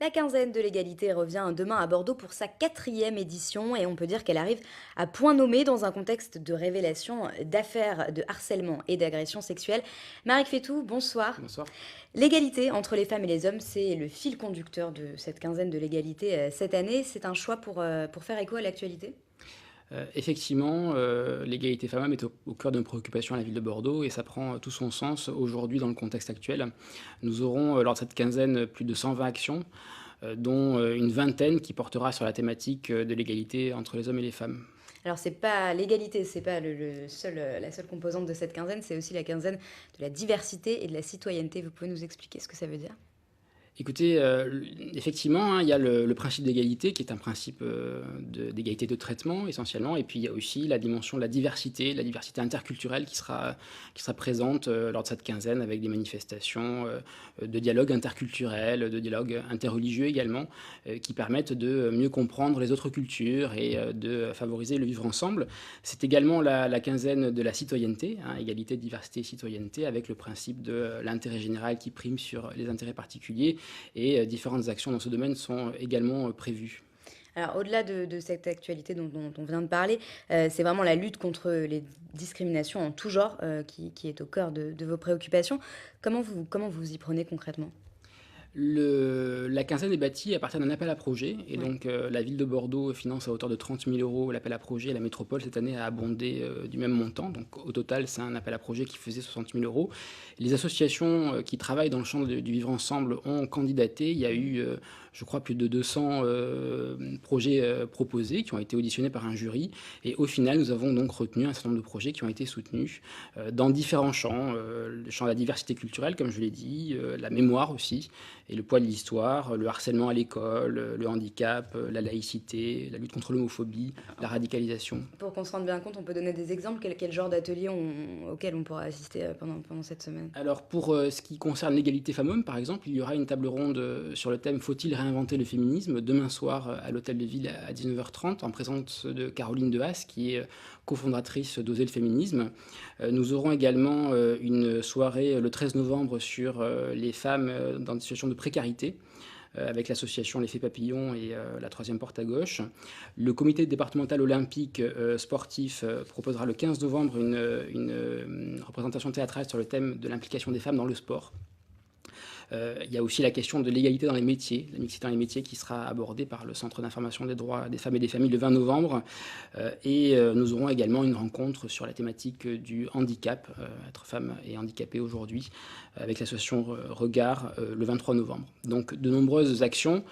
La quinzaine de l'égalité revient demain à Bordeaux pour sa quatrième édition et on peut dire qu'elle arrive à point nommé dans un contexte de révélation d'affaires de harcèlement et d'agression sexuelle. Marie Fétou, bonsoir. Bonsoir. L'égalité entre les femmes et les hommes, c'est le fil conducteur de cette quinzaine de l'égalité cette année. C'est un choix pour faire écho à l'actualité. Effectivement, l'égalité femmes-hommes est au cœur de nos préoccupations à la ville de Bordeaux et ça prend tout son sens aujourd'hui dans le contexte actuel. Nous aurons lors de cette quinzaine plus de 120 actions, dont une vingtaine qui portera sur la thématique de l'égalité entre les hommes et les femmes. Alors c'est pas l'égalité, c'est pas la seule composante de cette quinzaine, c'est aussi la quinzaine de la diversité et de la citoyenneté. Vous pouvez nous expliquer ce que ça veut dire? Écoutez, effectivement, hein, il y a le principe d'égalité qui est un principe, d'égalité de traitement essentiellement et puis il y a aussi la dimension de la diversité interculturelle qui sera présente, lors de cette quinzaine avec des manifestations, de dialogue interculturel, de dialogue interreligieux également, qui permettent de mieux comprendre les autres cultures et de favoriser le vivre ensemble. C'est également la quinzaine de la citoyenneté, hein, égalité, diversité, citoyenneté avec le principe de l'intérêt général qui prime sur les intérêts particuliers et différentes actions dans ce domaine sont également prévues. Alors, au-delà de cette actualité dont on vient de parler, c'est vraiment la lutte contre les discriminations en tout genre qui est au cœur de vos préoccupations. Comment vous y prenez concrètement? La quinzaine est bâtie à partir d'un appel à projet et Ouais. donc la ville de Bordeaux finance à hauteur de 30 000 euros l'appel à projet et la métropole cette année a abondé du même montant. Donc au total, c'est un appel à projet qui faisait 60 000 euros. Les associations qui travaillent dans le champ du vivre ensemble ont candidaté. Il y a eu, je crois, plus de 200 projets proposés qui ont été auditionnés par un jury. Et au final, nous avons donc retenu un certain nombre de projets qui ont été soutenus dans différents champs. Le champ de la diversité culturelle, comme je l'ai dit, la mémoire aussi et le poids de l'histoire, le harcèlement à l'école, le handicap, la laïcité, la lutte contre l'homophobie, la radicalisation. Pour qu'on se rende bien compte, on peut donner des exemples. Quel genre d'atelier auquel on pourra assister pendant cette semaine? Alors pour ce qui concerne l'égalité femmes-hommes, par exemple, il y aura une table ronde sur le thème «Faut-il réinventer le féminisme?» demain soir à l'Hôtel de Ville à 19h30 en présence de Caroline Dehaas qui est cofondatrice d'Oser le féminisme. Nous aurons également une soirée le 13 novembre sur les femmes dans des situations de précarité avec l'association L'Effet Papillon et la troisième porte à gauche. Le comité départemental olympique sportif proposera le 15 novembre une représentation théâtrale sur le thème de l'implication des femmes dans le sport. Il y a aussi la question de l'égalité dans les métiers, la mixité dans les métiers qui sera abordée par le Centre d'information des droits des femmes et des familles le 20 novembre. Nous aurons également une rencontre sur la thématique du handicap, être femme et handicapée aujourd'hui, avec l'association Regard le 23 novembre. Donc de nombreuses actions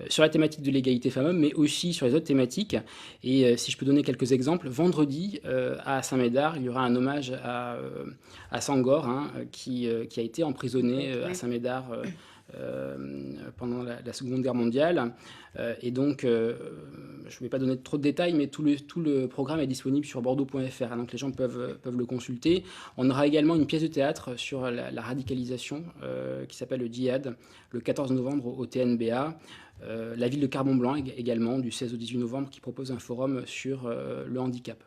sur la thématique de l'égalité femmes-hommes, mais aussi sur les autres thématiques. Et si je peux donner quelques exemples, vendredi à Saint-Médard, il y aura un hommage à Sangor, hein, qui a été emprisonné à Oui. Saint-Médard pendant la Seconde Guerre mondiale. Et donc, je ne vais pas donner trop de détails, mais tout le programme est disponible sur bordeaux.fr, hein, donc les gens peuvent le consulter. On aura également une pièce de théâtre sur la radicalisation qui s'appelle le Djihad, le 14 novembre au TNBA. La ville de Carbon-Blanc également, du 16 au 18 novembre, qui propose un forum sur le handicap.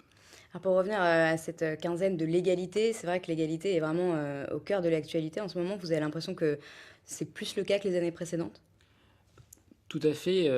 Alors pour revenir à cette quinzaine de l'égalité, c'est vrai que l'égalité est vraiment au cœur de l'actualité. En ce moment, vous avez l'impression que c'est plus le cas que les années précédentes? Tout à fait.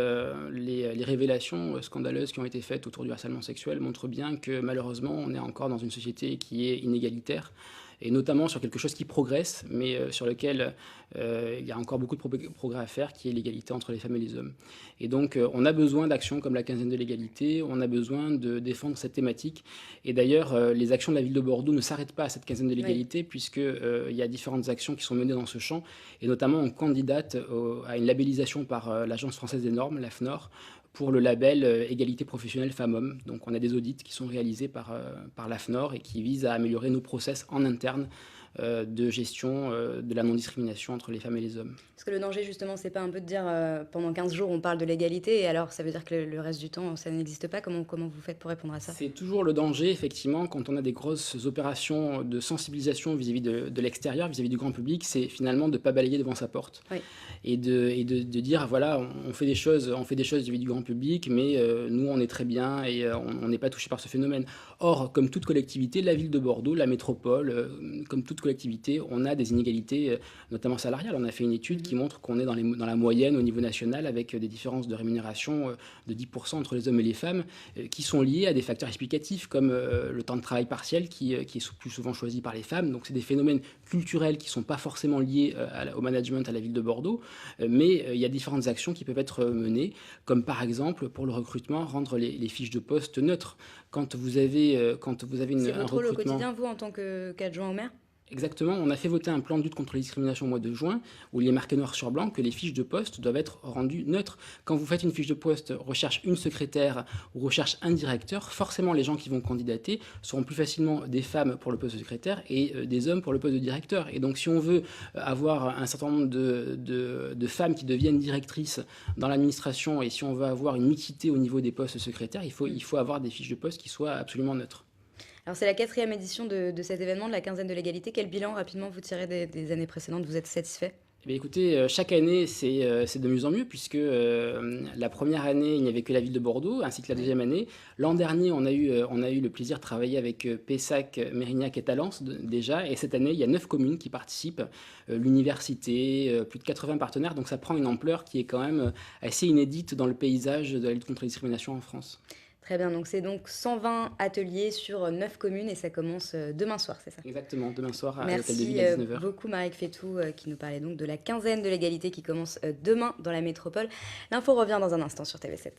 Les révélations scandaleuses qui ont été faites autour du harcèlement sexuel montrent bien que malheureusement, on est encore dans une société qui est inégalitaire et notamment sur quelque chose qui progresse, mais sur lequel il y a encore beaucoup de progrès à faire, qui est l'égalité entre les femmes et les hommes. Et donc, on a besoin d'actions comme la quinzaine de l'égalité, on a besoin de défendre cette thématique. Et d'ailleurs, les actions de la ville de Bordeaux ne s'arrêtent pas à cette quinzaine de Oui. l'égalité, puisque il y a différentes actions qui sont menées dans ce champ, et notamment on candidate à une labellisation par l'Agence française des normes, l'AFNOR, pour le label égalité professionnelle femmes-hommes. Donc on a des audits qui sont réalisés par l'AFNOR et qui visent à améliorer nos process en interne de gestion de la non-discrimination entre les femmes et les hommes. Parce que le danger, justement, c'est pas un peu de dire pendant 15 jours, on parle de l'égalité, et alors ça veut dire que le reste du temps, ça n'existe pas. Comment vous faites pour répondre à ça? C'est toujours le danger, effectivement, quand on a des grosses opérations de sensibilisation vis-à-vis de l'extérieur, vis-à-vis du grand public, c'est finalement de ne pas balayer devant sa porte. Oui. Et de dire, voilà, on fait des choses vis-à-vis du grand public, mais nous, on est très bien et on n'est pas touché par ce phénomène. Or, comme toute collectivité, la ville de Bordeaux, la métropole, comme toute collectivités, on a des inégalités, notamment salariales. On a fait une étude qui montre qu'on est dans la moyenne au niveau national, avec des différences de rémunération de 10% entre les hommes et les femmes, qui sont liées à des facteurs explicatifs, comme le temps de travail partiel qui est plus souvent choisi par les femmes. Donc c'est des phénomènes culturels qui ne sont pas forcément liés au management à la ville de Bordeaux, mais il y a différentes actions qui peuvent être menées, comme par exemple pour le recrutement, rendre les fiches de poste neutres. Quand vous avez C'est un votre rôle au recrutement... quotidien, vous, en tant qu'adjoint au maire? Exactement, on a fait voter un plan de lutte contre les discriminations au mois de juin, où il est marqué noir sur blanc que les fiches de poste doivent être rendues neutres. Quand vous faites une fiche de poste recherche une secrétaire ou recherche un directeur, forcément les gens qui vont candidater seront plus facilement des femmes pour le poste de secrétaire et des hommes pour le poste de directeur. Et donc si on veut avoir un certain nombre de femmes qui deviennent directrices dans l'administration, et si on veut avoir une mixité au niveau des postes secrétaires, il faut avoir des fiches de poste qui soient absolument neutres. Alors, c'est la 4e édition de cet événement, de la quinzaine de l'égalité. Quel bilan, rapidement, vous tirez des années précédentes? Vous êtes satisfait? Eh bien, écoutez, chaque année, c'est de mieux en mieux, puisque la première année, il n'y avait que la ville de Bordeaux, ainsi que la deuxième année. L'an dernier, on a eu le plaisir de travailler avec Pessac, Mérignac et Talence déjà, et cette année, il y a 9 communes qui participent, l'université, plus de 80 partenaires, donc ça prend une ampleur qui est quand même assez inédite dans le paysage de la lutte contre les discriminations en France. Très bien, donc c'est donc 120 ateliers sur 9 communes et ça commence demain soir, c'est ça? Exactement, demain soir à l'Hôtel de Merci Ville à 19h. beaucoup Maric Fétou qui nous parlait donc de la quinzaine de l'égalité qui commence demain dans la métropole. L'info revient dans un instant sur TV7.